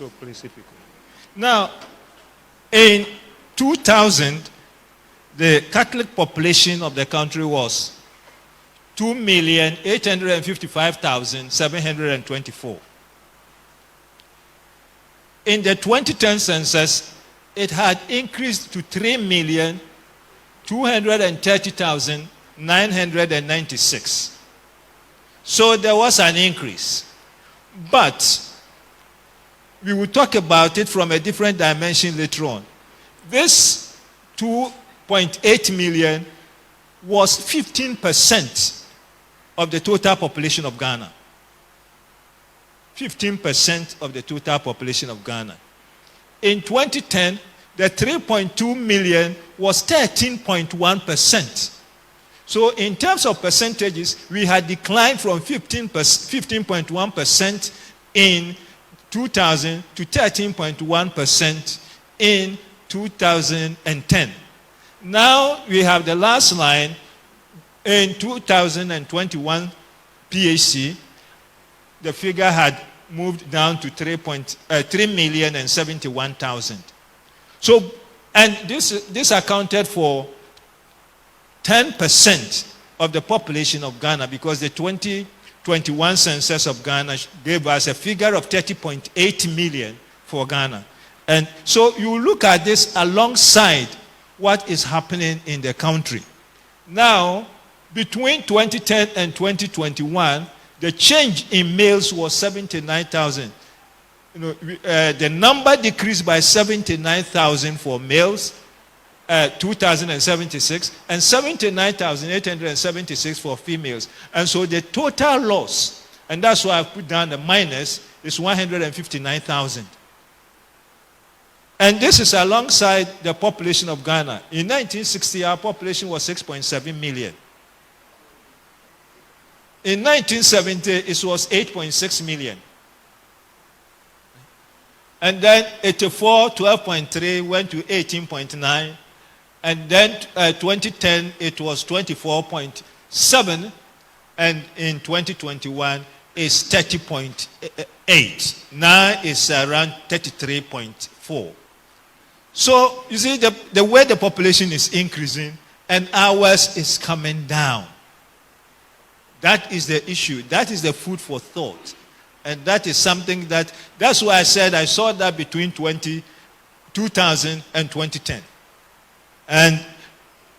So please, if you could. Now, in 2000, the Catholic population of the country was 2,855,724. In the 2010 census, it had increased to 3,230,996. So there was an increase. But we will talk about it from a different dimension later on. This 2.8 million was 15% of the total population of Ghana. 15% of the total population of Ghana. In 2010, the 3.2 million was 13.1%. So in terms of percentages, we had declined from 15.1% in 2000 to 13.1% in 2010. Now we have the last line in 2021 PHC. The figure had moved down to 3,071,000. So, and this accounted for 10% of the population of Ghana, because the 2021 census of Ghana gave us a figure of 30.8 million for Ghana. And so you look at this alongside what is happening in the country. Now, between 2010 and 2021, the change in males was 79,000. The number decreased by 79,000 for males, 2,076, and 79,876 for females. And so the total loss, and that's why I put down the minus, is 159,000. And this is alongside the population of Ghana. In 1960, our population was 6.7 million. In 1970, it was 8.6 million. And then 84, 12.3 went to 18.9. And then 2010, it was 24.7. And in 2021, it's 30.8. Now it's around 33.4. So, you see, the way the population is increasing and ours is coming down. That is the issue. That is the food for thought. And that is something that's why I said I saw that between 2000 and 2010. And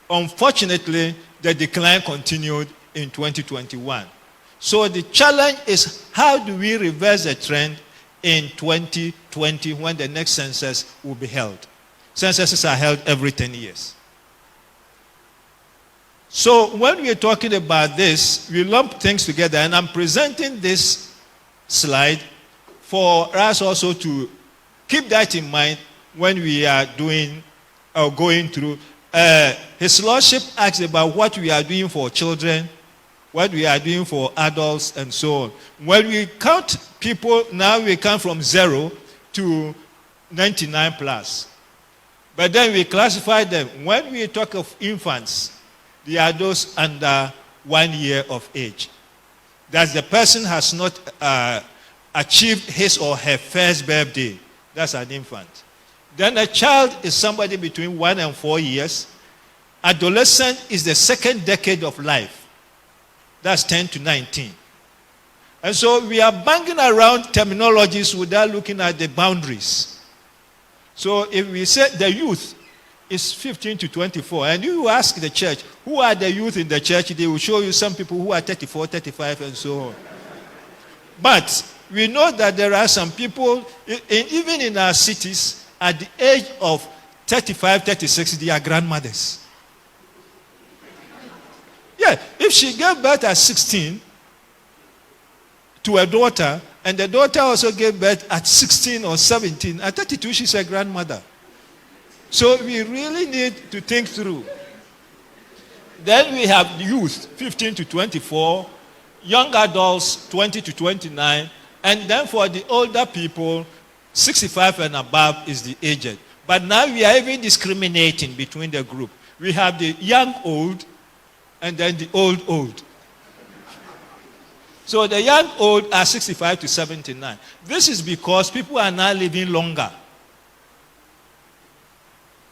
unfortunately, the decline continued in 2021. So the challenge is, how do we reverse the trend in 2020 when the next census will be held? Censuses are held every 10 years. So when we are talking about this, we lump things together, and I'm presenting this slide for us also to keep that in mind when we are doing or going through. His Lordship asks about what we are doing for children, what we are doing for adults, and so on. When we count people, now we count from 0 to 99 plus. But then we classify them. When we talk of infants, they are those under 1 year of age. That the person has not achieved his or her first birthday. That's an infant. Then a child is somebody between 1 and 4 years. Adolescent is the second decade of life. That's 10 to 19. And so we are banging around terminologies without looking at the boundaries. So if we say the youth is 15 to 24, and you ask the church, who are the youth in the church, they will show you some people who are 34, 35, and so on. But we know that there are some people, even in our cities, at the age of 35, 36, they are grandmothers. Yeah, if she gave birth at 16 to a daughter, and the daughter also gave birth at 16 or 17, at 32, she's a grandmother. So we really need to think through. Then we have youth, 15 to 24, young adults, 20 to 29, and then for the older people, 65 and above is the aged. But now we are even discriminating between the group. We have the young old, and then the old old. So the young old are 65 to 79. This is because people are now living longer.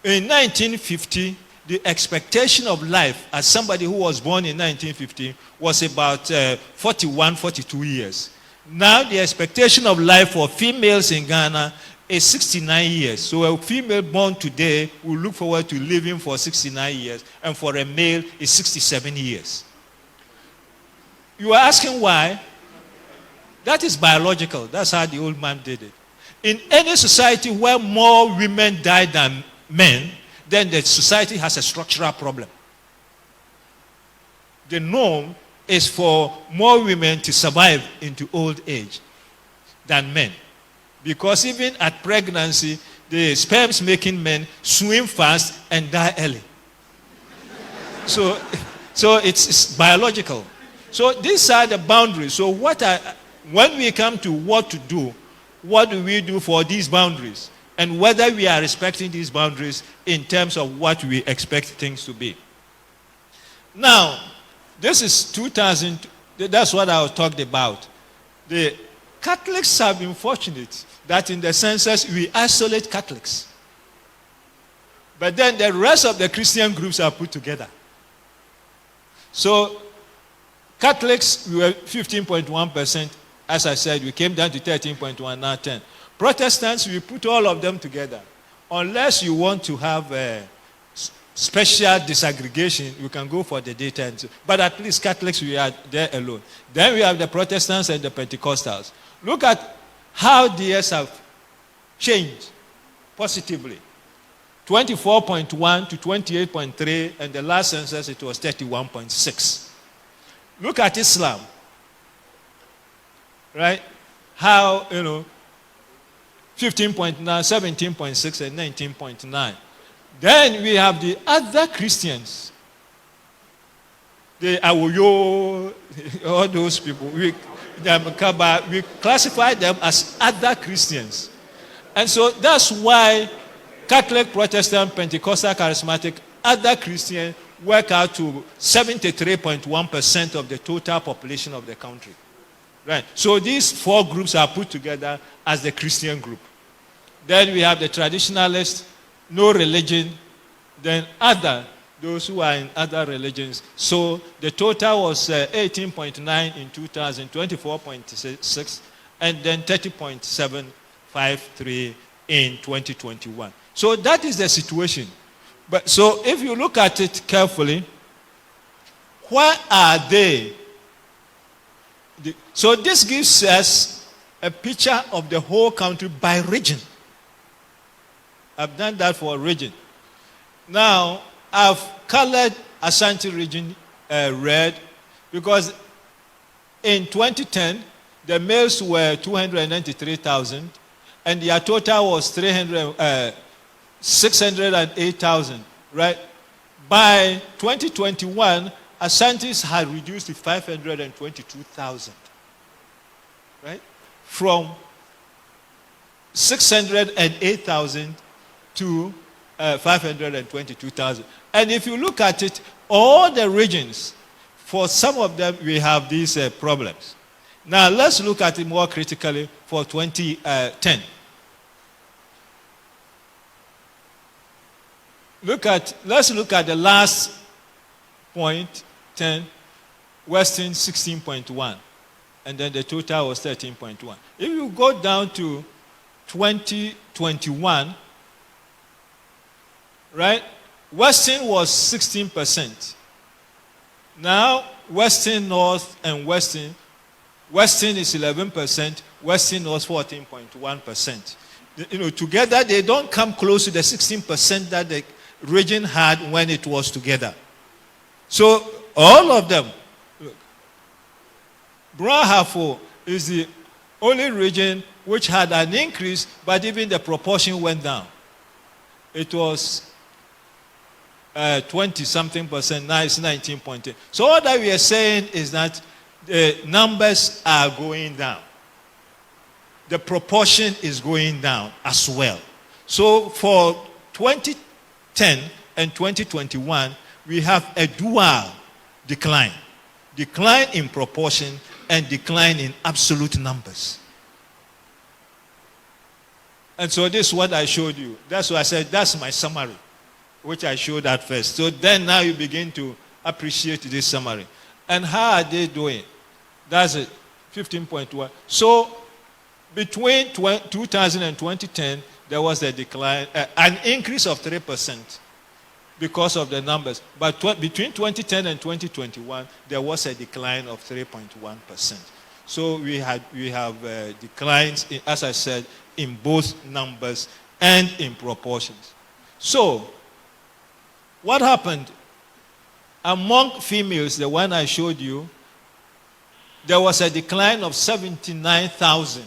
In 1950, the expectation of life as somebody who was born in 1950 was about 41, 42 years. Now the expectation of life for females in Ghana is 69 years. So a female born today will look forward to living for 69 years, and for a male is 67 years. You are asking why? That is biological. That's how the old man did it. In any society where more women die than men, then the society has a structural problem. The norm is for more women to survive into old age than men. Because even at pregnancy, the sperms-making men swim fast and die early. So it's biological. So these are the boundaries. So when we come to what to do, what do we do for these boundaries? And whether we are respecting these boundaries in terms of what we expect things to be. Now, this is 2000, that's what I was talking about. The Catholics have been fortunate that in the census we isolate Catholics. But then the rest of the Christian groups are put together. So Catholics, we were 15.1%. As I said, we came down to 13.1, now 10. Protestants, we put all of them together. Unless you want to have a special disaggregation, you can go for the data. But at least Catholics, we are there alone. Then we have the Protestants and the Pentecostals. Look at how the years have changed positively. 24.1 to 28.3, and the last census it was 31.6. Look at Islam, right? How, 15.9, 17.6, and 19.9. Then we have the other Christians. The Awoyo, all those people. We classify them as other Christians. And so that's why Catholic, Protestant, Pentecostal, Charismatic, other Christians work out to 73.1% of the total population of the country. Right. So these four groups are put together as the Christian group. Then we have the traditionalists, no religion, then other, those who are in other religions. So the total was 18.9 in 2000, 24.6, and then 30.753 in 2021. So that is the situation. But so if you look at it carefully, where are they? So this gives us a picture of the whole country by region. I've done that for a region. Now, I've colored Ashanti region red because in 2010, the males were 293,000 and their total was 608,000, right? By 2021, Ashantis had reduced to 522,000, right? From 608,000 to 522,000. And if you look at it, all the regions, for some of them, we have these problems. Now, let's look at it more critically for 2010. Let's look at the last point, 10, Western 16.1, and then the total was 13.1. If you go down to 2021, right, Western was 16%. Now, Western North and Western is 11%, Western North 14.1%. Together they don't come close to the 16% that the region had when it was together. So all of them, look, Brahafo is the only region which had an increase, but even the proportion went down. It was 20-something%, now it's 19.8. So all that we are saying is that the numbers are going down. The proportion is going down as well. So for 2010 and 2021, we have a dual decline. Decline in proportion and decline in absolute numbers. And so this is what I showed you. That's why I said that's my summary, which I showed at first. So then now you begin to appreciate this summary. And how are they doing? That's it, 15.1. So between 2000 and 2010, there was a decline, an increase of 3% because of the numbers. But between 2010 and 2021, there was a decline of 3.1%. So we have declines, as I said, in both numbers and in proportions. So, what happened? Among females, the one I showed you, there was a decline of 79,000,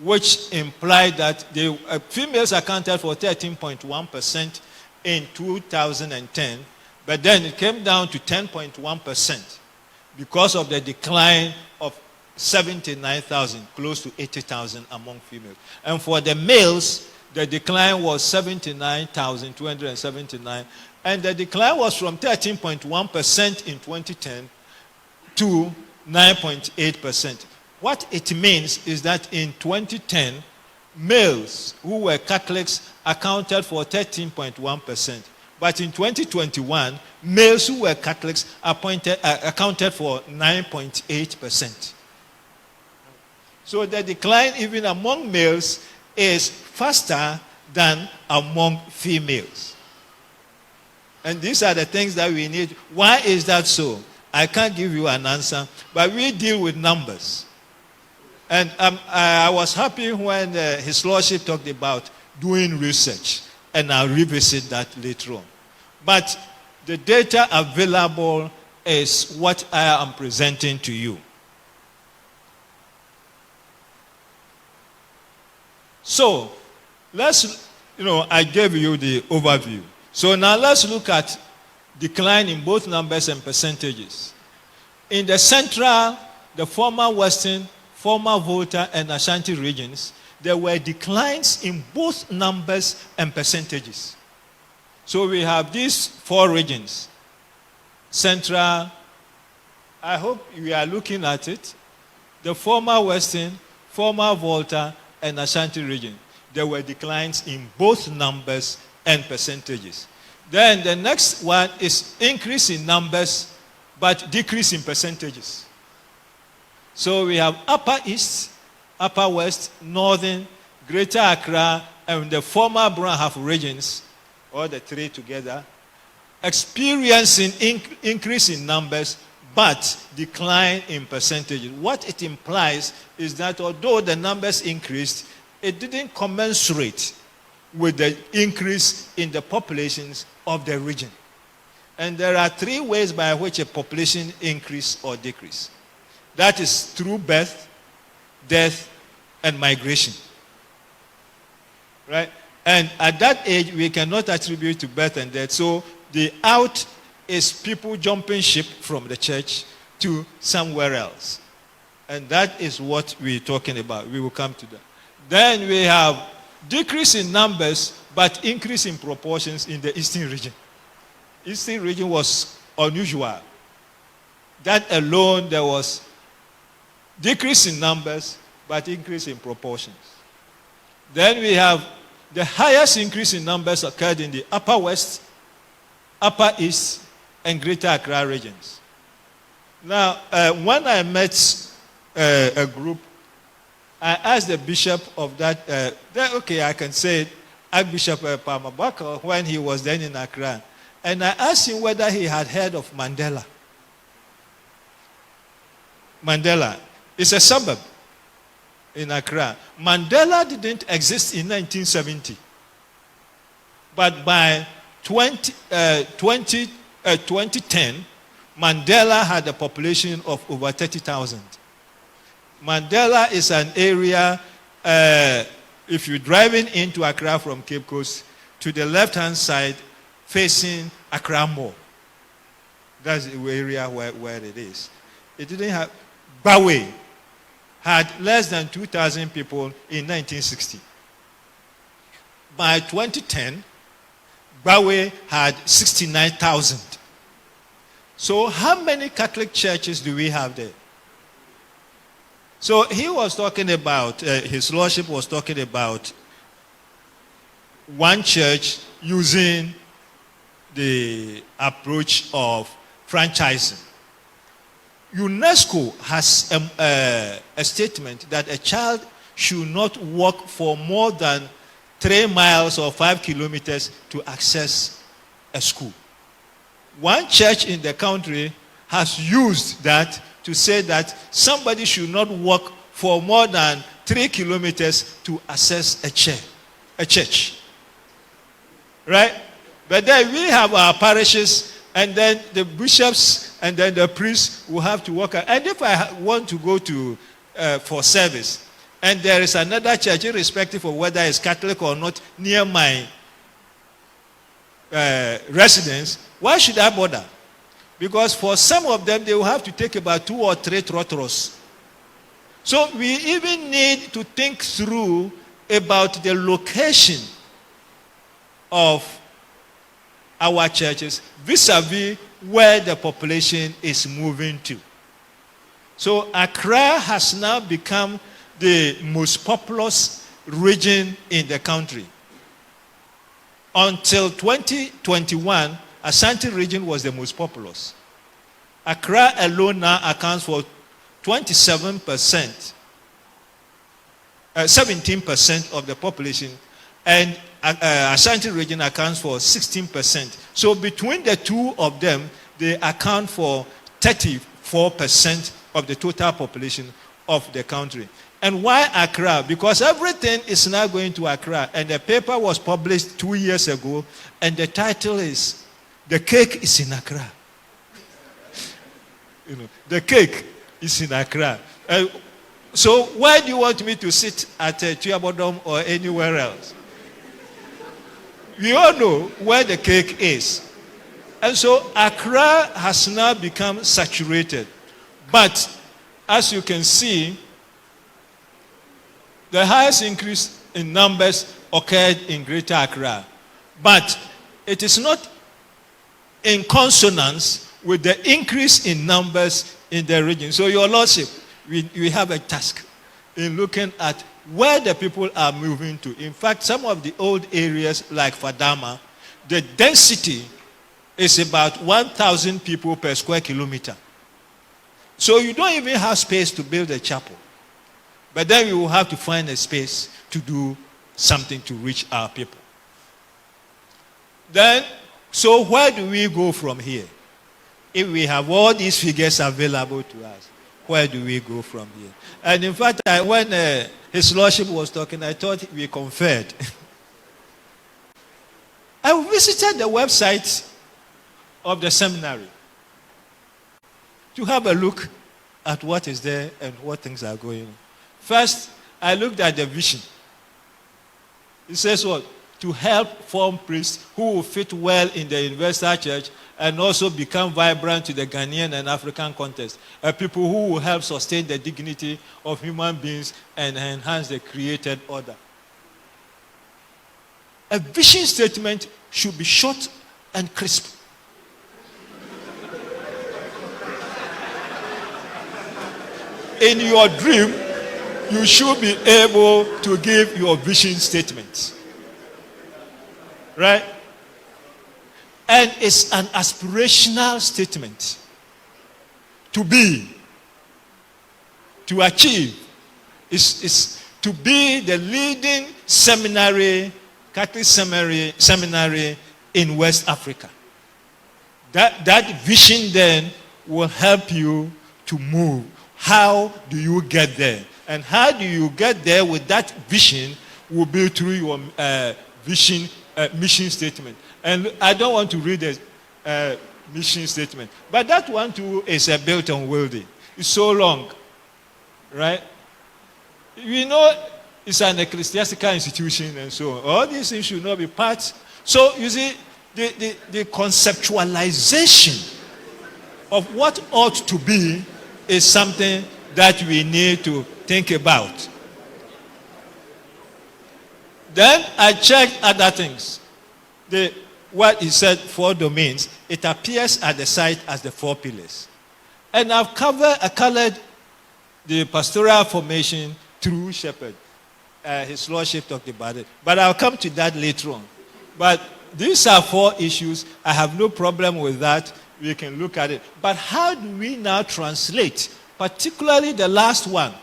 which implied that females accounted for 13.1% in 2010, but then it came down to 10.1% because of the decline of 79,000, close to 80,000 among females. And for the males, the decline was 79,279, and the decline was from 13.1% in 2010 to 9.8%. What it means is that in 2010, males who were Catholics accounted for 13.1%. But in 2021, males who were Catholics accounted for 9.8%. So the decline even among males is faster than among females. And these are the things that we need. Why is that so? I can't give you an answer, but we deal with numbers. And I was happy when His Lordship talked about doing research, and I'll revisit that later on. But the data available is what I am presenting to you. So, I gave you the overview. So now let's look at decline in both numbers and percentages. In the central, the former Western, former Volta, and Ashanti regions, there were declines in both numbers and percentages. So we have these four regions. Central, I hope you are looking at it. The former Western, former Volta, and Ashanti region. There were declines in both numbers and percentages. Then the next one is increase in numbers, but decrease in percentages. So we have Upper East, Upper West, Northern, Greater Accra, and the former Brown Half regions, all the three together, experiencing increase in numbers, but decline in percentages. What it implies is that although the numbers increased, it didn't commensurate with the increase in the populations of the region. And there are three ways by which a population increase or decrease. That is through birth, death, and migration. Right? And at that age, we cannot attribute to birth and death. So the out is people jumping ship from the church to somewhere else. And that is what we're talking about. We will come to that. Then we have decrease in numbers, but increase in proportions in the Eastern region. Eastern region was unusual. That alone, there was decrease in numbers, but increase in proportions. Then we have the highest increase in numbers occurred in the Upper West, Upper East, and Greater Accra regions. Now, when I met a group, I asked the bishop of that, I can say it, Archbishop Palmabaka, when he was then in Accra. And I asked him whether he had heard of Mandela. Mandela is a suburb in Accra. Mandela didn't exist in 1970. But by 2010, Mandela had a population of over 30,000. Mandela is an area, if you're driving into Accra from Cape Coast, to the left-hand side, facing Accra Mall. That's the area where it is. It didn't have... Bawe had less than 2,000 people in 1960. By 2010, Bawe had 69,000. So how many Catholic churches do we have there? So he was talking about, his lordship was talking about one church using the approach of franchising. UNESCO has a statement that a child should not walk for more than 3 miles or 5 kilometers to access a school. One church in the country has used that to say that somebody should not walk for more than 3 kilometers to access a church. Right? But then we have our parishes, and then the bishops and then the priests will have to walk. And if I want to go to for service, and there is another church, irrespective of whether it's Catholic or not, near my residence, why should I bother? Because for some of them, they will have to take about 2 or 3 trotros. So we even need to think through about the location of our churches vis-a-vis where the population is moving to. So Accra has now become the most populous region in the country. Until 2021, Ashanti region was the most populous. Accra alone now accounts for 17% of the population, and Ashanti region accounts for 16%. So between the two of them, they account for 34% of the total population of the country. And why Accra? Because everything is now going to Accra. And the paper was published 2 years ago, and the title is, "The Cake is in Accra." The cake is in Accra. So why do you want me to sit at Tuabodom or anywhere else? We all know where the cake is. And so Accra has now become saturated. But as you can see, the highest increase in numbers occurred in Greater Accra. But it is not in consonance with the increase in numbers in the region. So your lordship, we have a task in looking at where the people are moving to. In fact, some of the old areas like Fadama, the density is about 1,000 people per square kilometer. So you don't even have space to build a chapel. But then we will have to find a space to do something to reach our people. Then, so where do we go from here? If we have all these figures available to us, where do we go from here? And in fact, when His Lordship was talking, I thought we conferred. I visited the website of the seminary to have a look at what is there and what things are going on. First, I looked at the vision. It says what? To help form priests who will fit well in the universal church and also become vibrant to the Ghanaian and African context. People who will help sustain the dignity of human beings and enhance the created order. A vision statement should be short and crisp. In your dream, you should be able to give your vision statements. Right? And it's an aspirational statement. To be, to achieve, is to be the leading seminary, Catholic seminary in West Africa. That vision then will help you to move. How do you get there? And how do you get there with that vision will be through your mission statement. And I don't want to read the mission statement. But that one too is built on Wilde. It's so long. Right? We know it's an ecclesiastical institution and so on. All these things should not be part. So you see, the conceptualization of what ought to be is something that we need to think about. Then I checked other things. What he said, 4 domains, it appears at the site as the 4 pillars. And I've colored the pastoral formation through shepherd. His Lordship talked about it. But I'll come to that later on. But these are 4 issues. I have no problem with that. We can look at it. But how do we now translate, particularly the last one?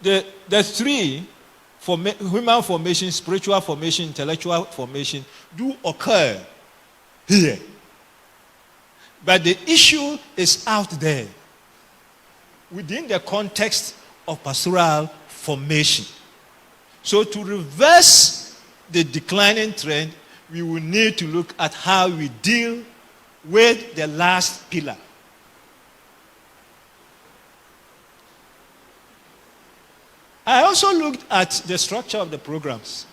The 3, human formation, spiritual formation, intellectual formation, do occur here. But the issue is out there within the context of pastoral formation. So to reverse the declining trend, we will need to look at how we deal with the last pillar. I also looked at the structure of the programs.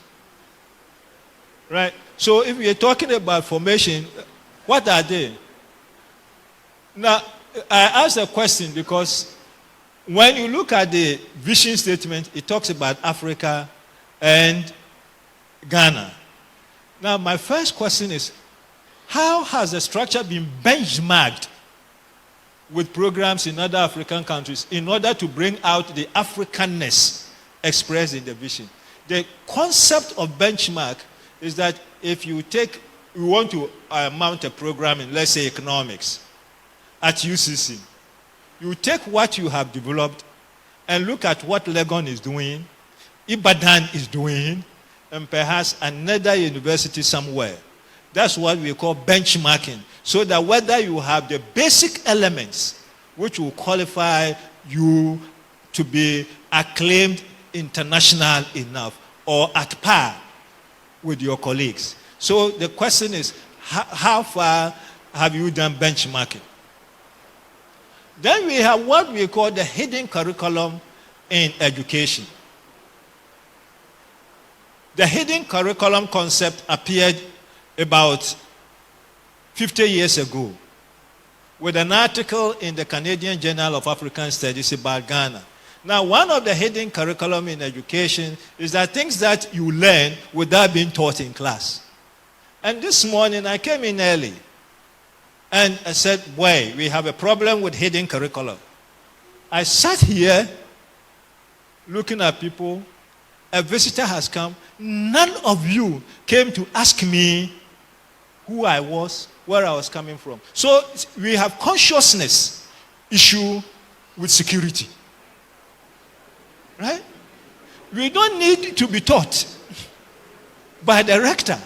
Right? So if we are talking about formation, what are they? Now, I asked a question because when you look at the vision statement, it talks about Africa and Ghana. Now, my first question is, how has the structure been benchmarked with programs in other African countries in order to bring out the Africanness expressed in the vision? The concept of benchmark is that if you want to mount a program in, let's say, economics at UCC, you take what you have developed and look at what Legon is doing, Ibadan is doing, and perhaps another university somewhere. That's what we call benchmarking. So that whether you have the basic elements which will qualify you to be acclaimed international enough or at par with your colleagues. So the question is, how far have you done benchmarking? Then we have what we call the hidden curriculum in education. The hidden curriculum concept appeared about 50 years ago with an article in the Canadian Journal of African Studies about Ghana. Now, one of the hidden curriculum in education is that things that you learn without being taught in class. And this morning, I came in early and I said, boy, we have a problem with hidden curriculum. I sat here looking at people. A visitor has come. None of you came to ask me who I was, where I was coming from. So we have consciousness issue with security. Right? We don't need to be taught by the rector.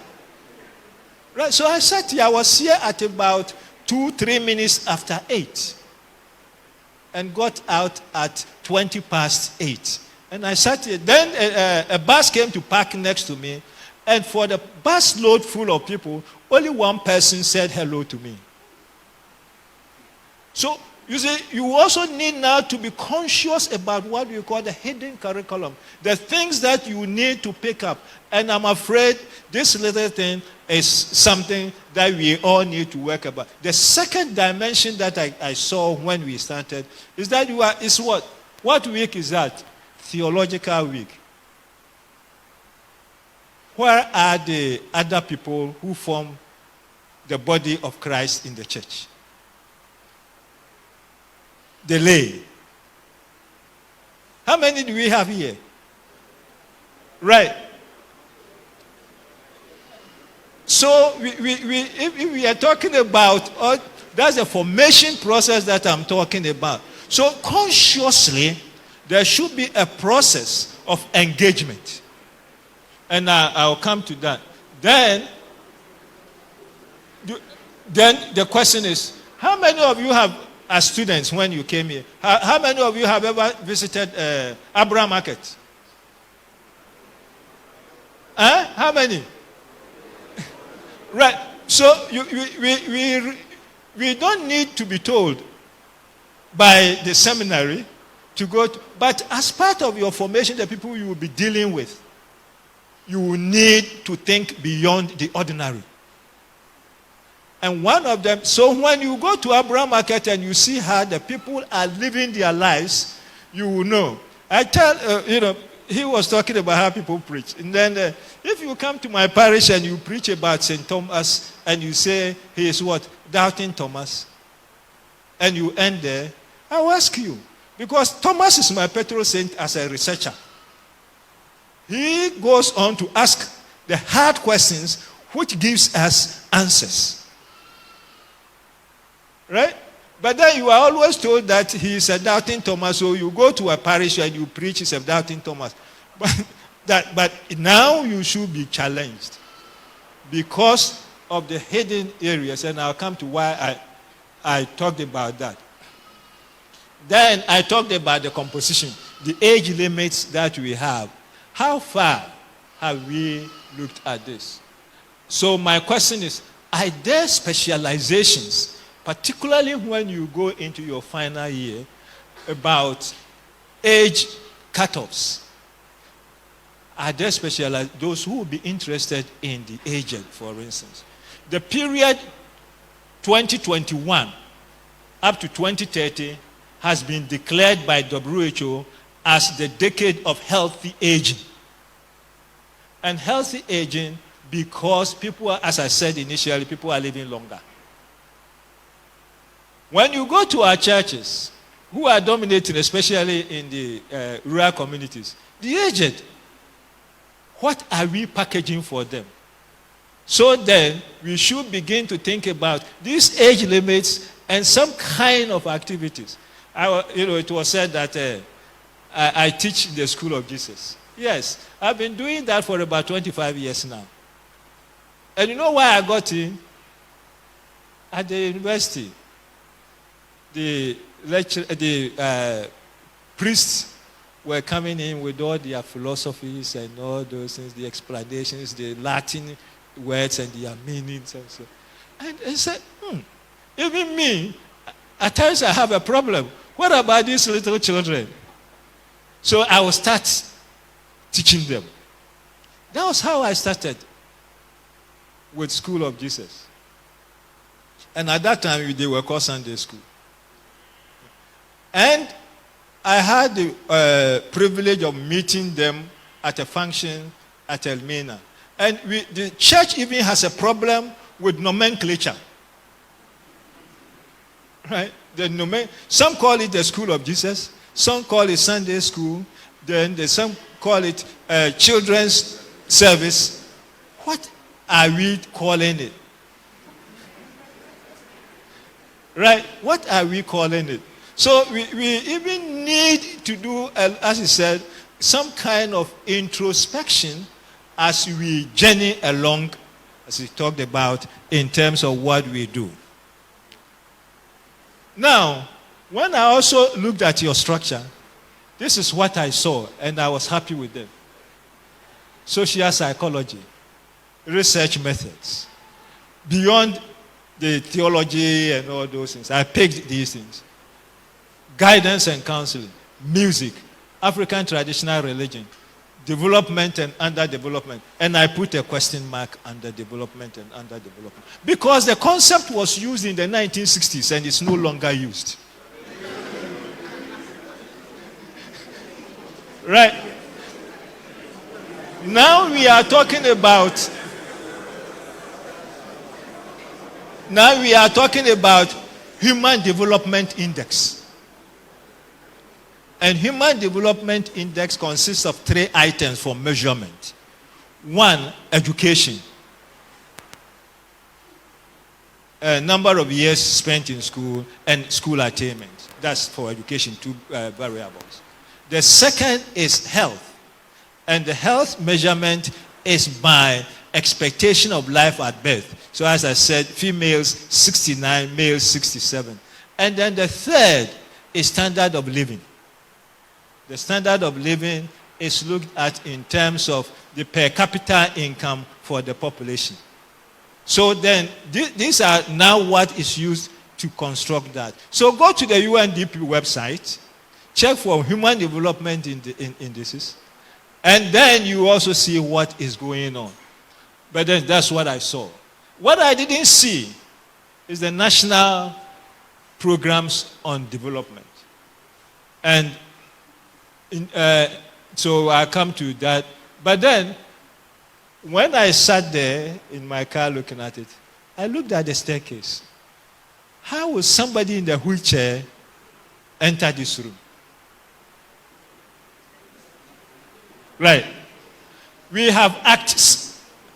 Right? So I sat here. I was here at about 2-3 minutes after 8 and got out at 20 past 8. And I sat here. Then a bus came to park next to me. And for the bus load full of people, only one person said hello to me. So, you see, you also need now to be conscious about what we call the hidden curriculum. The things that you need to pick up. And I'm afraid this little thing is something that we all need to work about. The second dimension that I saw when we started is that is what? What week is that? Theological week. Where are the other people who form the body of Christ in the church? The lay. How many do we have here? Right. So if we are talking about, that's the formation process that I'm talking about. So consciously, there should be a process of engagement. And I'll come to that. Then the question is, how many of you have, as students when you came here, how many of you have ever visited Abraham Market? How many? Right. So we don't need to be told by the seminary to go to, but as part of your formation, the people you will be dealing with, you will need to think beyond the ordinary. And one of them, so when you go to Abraham Market and you see how the people are living their lives, you will know. I tell, he was talking about how people preach. And then if you come to my parish and you preach about St. Thomas and you say he is what? Doubting Thomas. And you end there, I will ask you. Because Thomas is my patron saint as a researcher. He goes on to ask the hard questions which gives us answers. Right? But then you are always told that he is a doubting Thomas, so you go to a parish and you preach he's a doubting Thomas. But now you should be challenged because of the hidden areas, and I'll come to why I talked about that. Then I talked about the composition, the age limits that we have. How far have we looked at this? So my question is, are there specializations, particularly when you go into your final year, about age cutoffs? Are there specialized, those who will be interested in the aged, for instance? The period 2021 up to 2030 has been declared by WHO as the decade of healthy aging. And healthy aging because people are, as I said initially, people are living longer. When you go to our churches, who are dominating, especially in the rural communities, the aged, what are we packaging for them? So then, we should begin to think about these age limits and some kind of activities. It was said that I teach in the School of Jesus. Yes, I've been doing that for about 25 years now. And you know why I got in? At the university, the priests were coming in with all their philosophies and all those things, the explanations, the Latin words and their meanings and so. And I said, even me, at times I have a problem. What about these little children? So I will start teaching them. That was how I started with School of Jesus. And at that time, they were called Sunday School. And I had the privilege of meeting them at a function at Elmina. And the church even has a problem with nomenclature. Right? Some call it the School of Jesus. Some call it Sunday School. Then some call it Children's Service. What are we calling it? Right? What are we calling it? So we even need to do, as he said, some kind of introspection as we journey along, as he talked about, in terms of what we do. Now, when I also looked at your structure, this is what I saw, and I was happy with them. Social psychology, research methods, beyond the theology and all those things. I picked these things. Guidance and counseling, music, African traditional religion, development and underdevelopment. And I put a question mark under development and underdevelopment. Because the concept was used in the 1960s and it's no longer used. Right? Now we are talking about Human Development Index. And Human Development Index consists of 3 items for measurement. 1, education. A number of years spent in school and school attainment. That's for education, 2 variables. The second is health. And the health measurement is by expectation of life at birth. So as I said, females 69, males 67. And then the third is standard of living. The standard of living is looked at in terms of the per capita income for the population. So then, these are now what is used to construct that. So go to the UNDP website, check for human development indices, and then you also see what is going on. But then that's what I saw. What I didn't see is the national programs on development. And so I come to that. But then, when I sat there in my car looking at it, I looked at the staircase. How would somebody in the wheelchair enter this room. Right. We have Act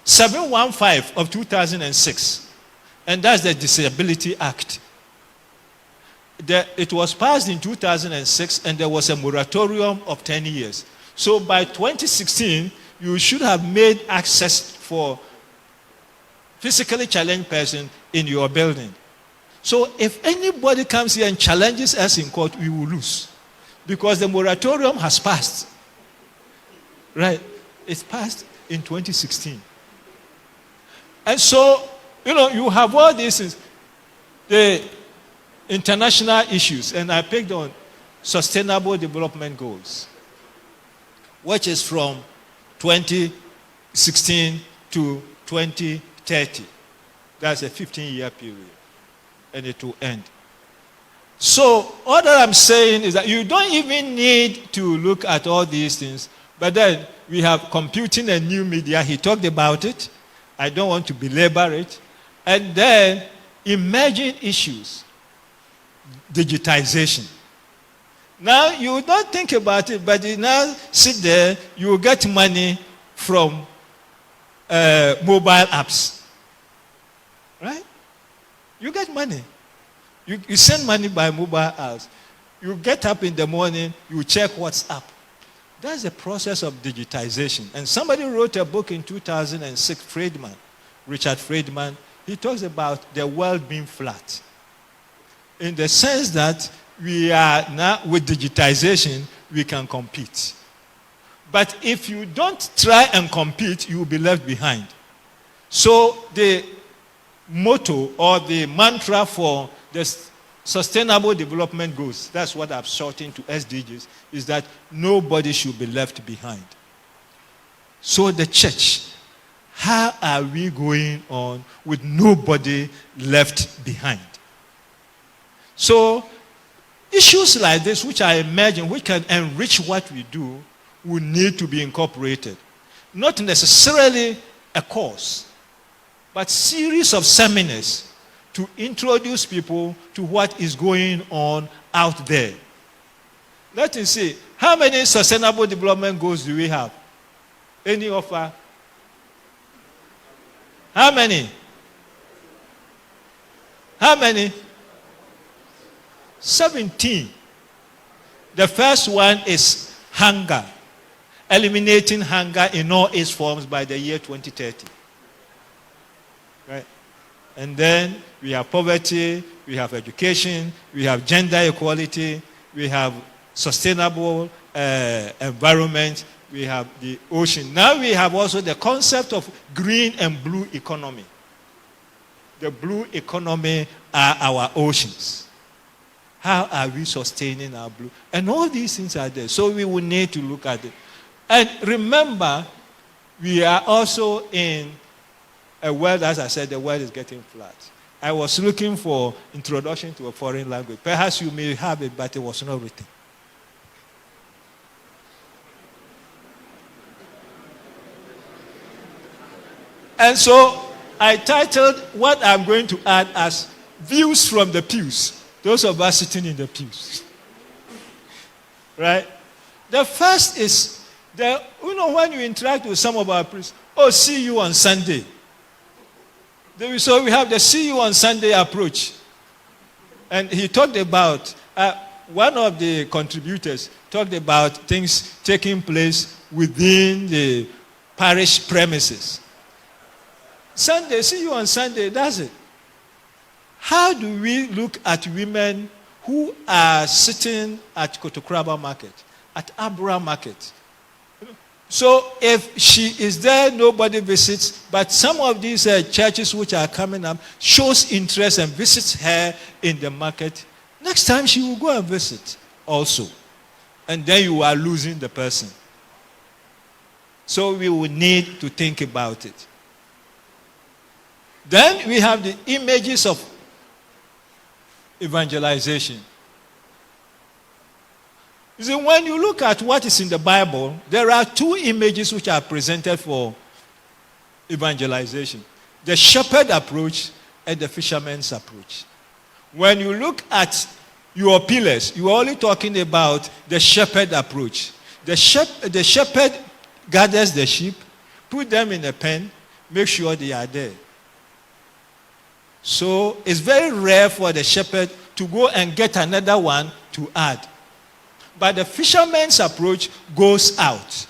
715 of 2006, and that's the Disability Act. It was passed in 2006, and there was a moratorium of 10 years. So by 2016, you should have made access for physically challenged person in your building. So if anybody comes here and challenges us in court, we will lose, because the moratorium has passed. Right? It's passed in 2016. And so, you have all these things, the international issues, and I picked on Sustainable Development Goals, which is from 2016 to 2030. That's a 15-year period, and it will end. So all that I'm saying is that you don't even need to look at all these things. But then we have computing and new media. He talked about it. I don't want to belabor it. And then emerging issues, digitization. Now you don't think about it, but you now sit there, you get money from mobile apps. Right? You get money. You send money by mobile apps. You get up in the morning, you check what's up. That's the process of digitization. And somebody wrote a book in 2006, Richard Friedman. He talks about the world being flat, in the sense that we are now, with digitization, we can compete. But if you don't try and compete, you will be left behind. So the motto or the mantra for the Sustainable Development Goals, that's what I've shortened to SDGs, is that nobody should be left behind. So the church, how are we going on with nobody left behind? So issues like this, which I imagine which can enrich what we do, will need to be incorporated. Not necessarily a course, but series of seminars to introduce people to what is going on out there. Let us see. How many Sustainable Development Goals do we have? Any offer? How many? How many? 17. The first one is hunger. Eliminating hunger in all its forms by the year 2030. Right? And then we have poverty, we have education, we have gender equality, we have sustainable environment, we have the ocean. Now we have also the concept of green and blue economy. The blue economy are our oceans. How are we sustaining our blue? And all these things are there. So we will need to look at it. And remember, we are also in a world, as I said, the world is getting flat. I was looking for introduction to a foreign language. Perhaps you may have it, but it was not written. And so I titled what I'm going to add as Views from the Pews. Those of us sitting in the pews. Right? The first is, when you interact with some of our priests, see you on Sunday. So we have the see you on Sunday approach. And he talked about, one of the contributors talked about things taking place within the parish premises. Sunday, see you on Sunday, that's it. How do we look at women who are sitting at Kotokraba Market, at Abra Market? So if she is there, nobody visits, but some of these churches which are coming up shows interest and visits her in the market. Next time she will go and visit also. And then you are losing the person. So we will need to think about it. Then we have the images of evangelization. You see, when you look at what is in the Bible, there are two images which are presented for evangelization. The shepherd approach and the fisherman's approach. When you look at your pillars, you are only talking about the shepherd approach. The shepherd gathers the sheep, put them in a pen, make sure they are there. So it's very rare for the shepherd to go and get another one to add. But the fisherman's approach goes out.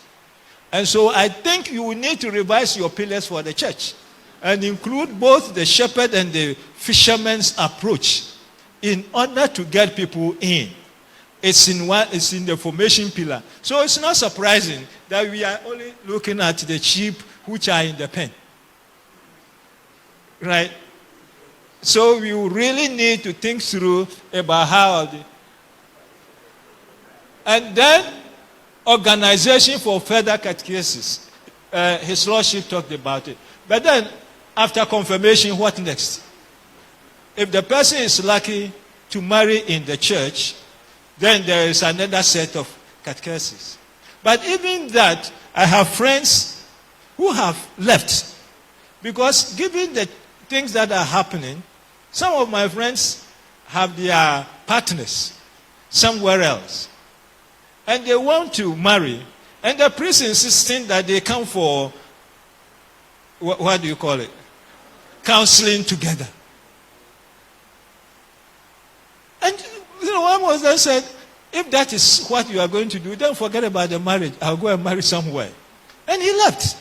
And so I think you will need to revise your pillars for the church and include both the shepherd and the fisherman's approach in order to get people in. It's in the formation pillar. So it's not surprising that we are only looking at the sheep which are in the pen. Right? So we really need to think through about how. And then, organization for further catechesis. His Lordship talked about it. But then, after confirmation, what next? If the person is lucky to marry in the church, then there is another set of catechesis. But even that, I have friends who have left. Because given the things that are happening, some of my friends have their partners somewhere else. And they want to marry. And the priest insisting that they come for, what do you call it? Counseling together. And one was then said, if that is what you are going to do, then forget about the marriage. I'll go and marry somewhere. And he left.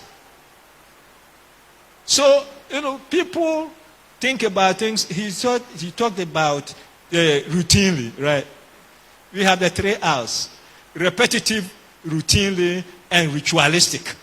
So, people think about things. He talked about routinely, right? We have the 3 R's. Repetitive, routinely, and ritualistic.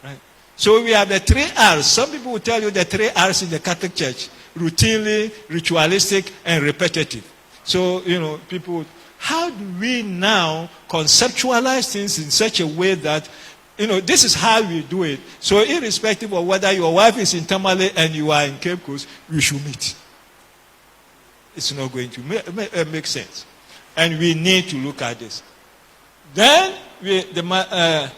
Right? So we have the 3 R's. Some people will tell you the 3 R's in the Catholic Church. Routinely, ritualistic, and repetitive. So, people, how do we now conceptualize things in such a way that, this is how we do it. So irrespective of whether your wife is in Tamale and you are in Cape Coast, we should meet. It's not going to make sense. And we need to look at this. Then, the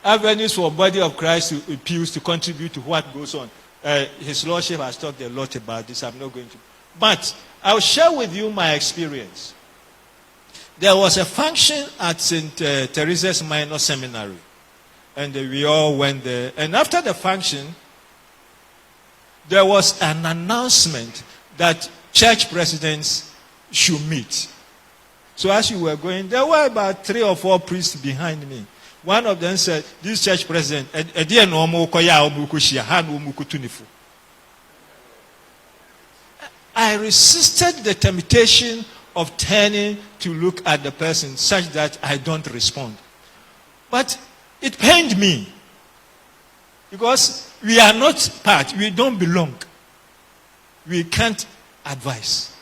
avenues for body of Christ to appeals to contribute to what goes on. His Lordship has talked a lot about this. I'm not going to. But I'll share with you my experience. There was a function at St. Teresa's Minor Seminary. And we all went there. And after the function, there was an announcement that church presidents should meet. So as you were going, there were about 3 or 4 priests behind me. One of them said, this church president, I resisted the temptation of turning to look at the person such that I don't respond. But it pained me. Because we are not part, we don't belong. We can't advise.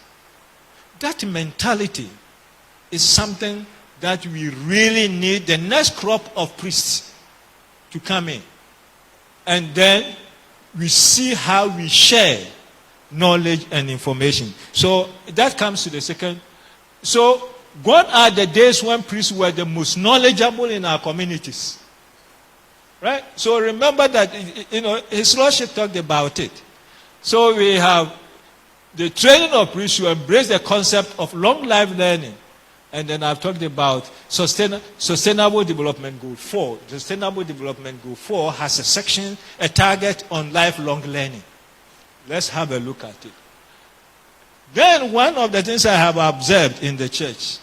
That mentality is something that we really need the next crop of priests to come in. And then we see how we share knowledge and information. So that comes to the second. So gone are the days when priests were the most knowledgeable in our communities. Right? So remember that, His Lordship talked about it. So we have the training of priests to embrace the concept of long life learning. And then I've talked about Sustainable Development Goal 4. The Sustainable Development Goal 4 has a section, a target on lifelong learning. Let's have a look at it. Then one of the things I have observed in the church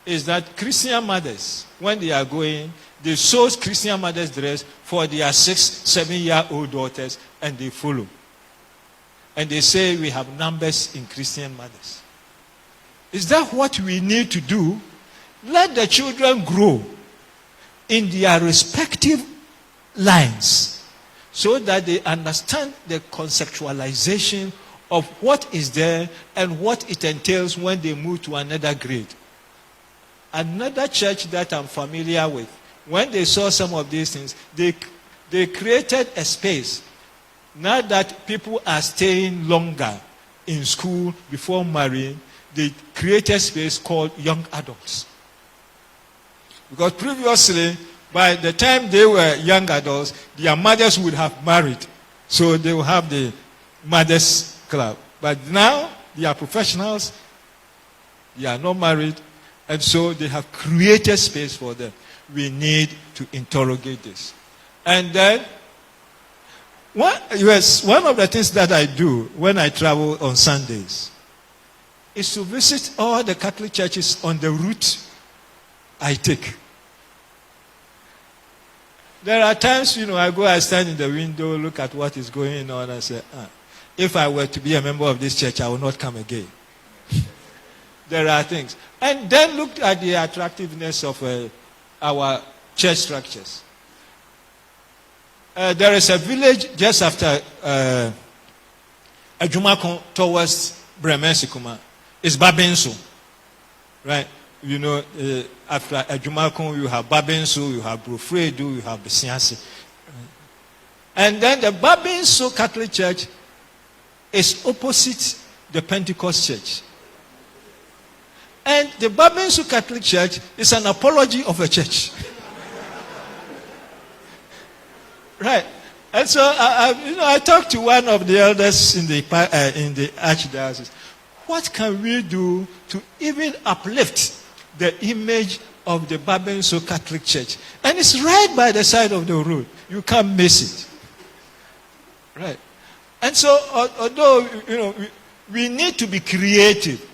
is that Christian mothers, when they are going, they sew Christian mothers' dress for their 6, 7-year-old daughters, and they follow. And they say we have numbers in Christian mothers. Is that what we need to do? Let the children grow in their respective lines so that they understand the conceptualization of what is there and what it entails when they move to another grade. Another church that I'm familiar with, when they saw some of these things, they created a space. Now that people are staying longer in school before marrying, they created a space called young adults. Because previously, by the time they were young adults, their mothers would have married. So they will have the mothers club. But now, they are professionals They are not married. And so they have created space for them. We need to interrogate this. And then, one of the things that I do when I travel on Sundays is to visit all the Catholic churches on the route I take. There are times, I stand in the window, look at what is going on, and say, if I were to be a member of this church, I will not come again. There are things. And then look at the attractiveness of our church structures. There is a village just after Ajumakon towards Bremen-Sikuma. It's Babenso. Right? After Ajumakon, you have Babenso, you have Brofredo, you have Besiansi. And then the Babenso Catholic Church is opposite the Pentecost Church. And the Babenso Catholic Church is an apology of a church. Right. And so, I talked to one of the elders in the Archdiocese. What can we do to even uplift the image of the Babenso Catholic Church? And it's right by the side of the road. You can't miss it. Right. And so, although, we need to be creative.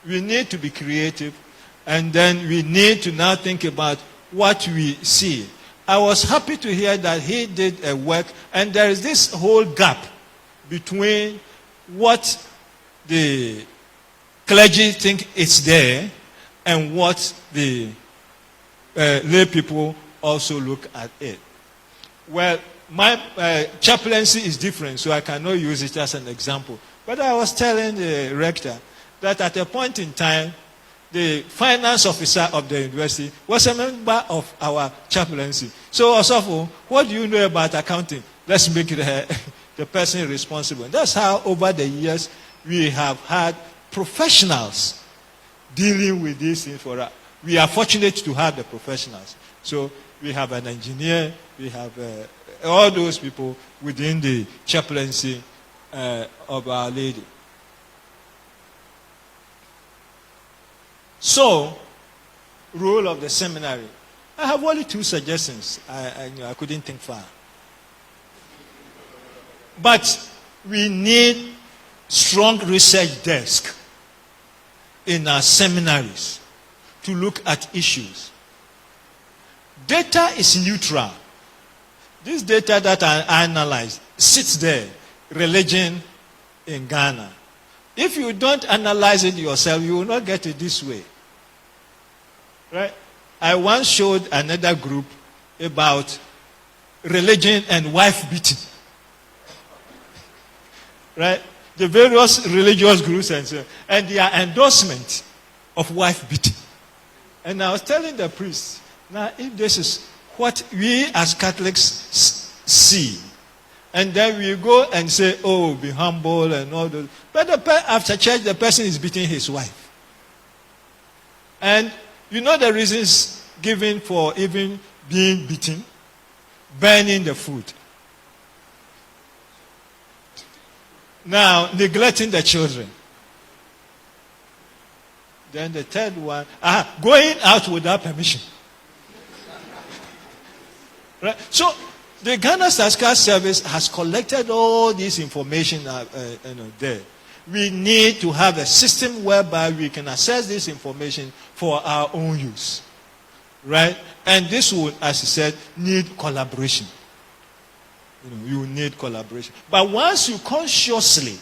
We need to be creative. And then we need to now think about what we see. I was happy to hear that he did a work, and there is this whole gap between what the clergy think is there and what the lay people also look at it. Well, my chaplaincy is different, so I cannot use it as an example. But I was telling the rector that at a point in time, the finance officer of the university was a member of our chaplaincy. So, Osofo, what do you know about accounting? Let's make it the person responsible. And that's how, over the years, we have had professionals dealing with these things for us. We are fortunate to have the professionals. So, we have an engineer, we have all those people within the chaplaincy of Our Lady. So, role of the seminary. I have only 2 suggestions. I couldn't think far. But we need strong research desk in our seminaries to look at issues. Data is neutral. This data that I analyze sits there, religion in Ghana. If you don't analyze it yourself, you will not get it this way. Right? I once showed another group about religion and wife beating. Right? The various religious groups and their endorsement of wife beating. And I was telling the priests, now if this is what we as Catholics see, and then we go and say, oh, be humble and all those. But after church, the person is beating his wife. And you know the reasons given for even being beaten? Burning the food. Now, neglecting the children. Then the third one, going out without permission. Right? So, the Ghana Statistical Service has collected all this information there. We need to have a system whereby we can access this information for our own use. Right? And this would, as I said, need collaboration. You need collaboration. But once you consciously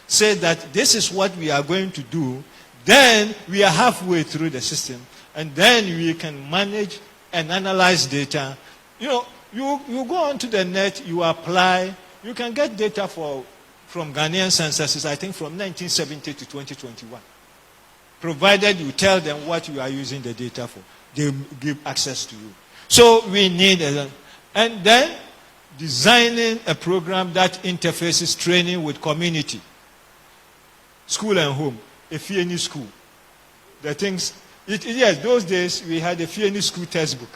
say that this is what we are going to do, then we are halfway through the system. And then we can manage and analyze data. You go onto the net, you apply, you can get data from Ghanaian censuses, I think from 1970 to 2021. Provided you tell them what you are using the data for. They give access to you. So we need and then designing a program that interfaces training with community. School and home. A Fieni school. The things, yes, those days we had a Fieni school textbook.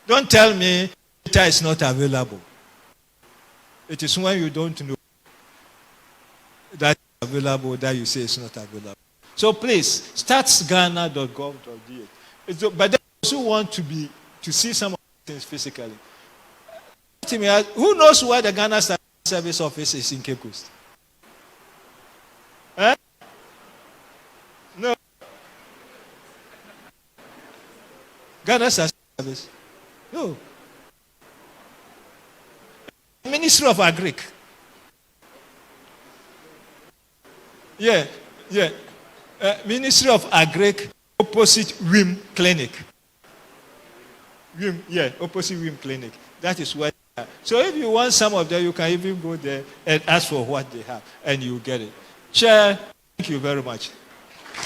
Don't tell me data is not available. It is when you don't know that it's available that you say it's not available. So please, startsghana.gov.ga. But those who want to see some of these things physically, who knows where the Ghana Statistics Service office is in Cape Coast? No. Ghana Statistics Service? No. Ministry of Agric. Yeah. Ministry of Agric, opposite WIM Clinic. Opposite WIM Clinic. That is where they are. So if you want some of them, you can even go there and ask for what they have, and you get it. Chair, thank you very much.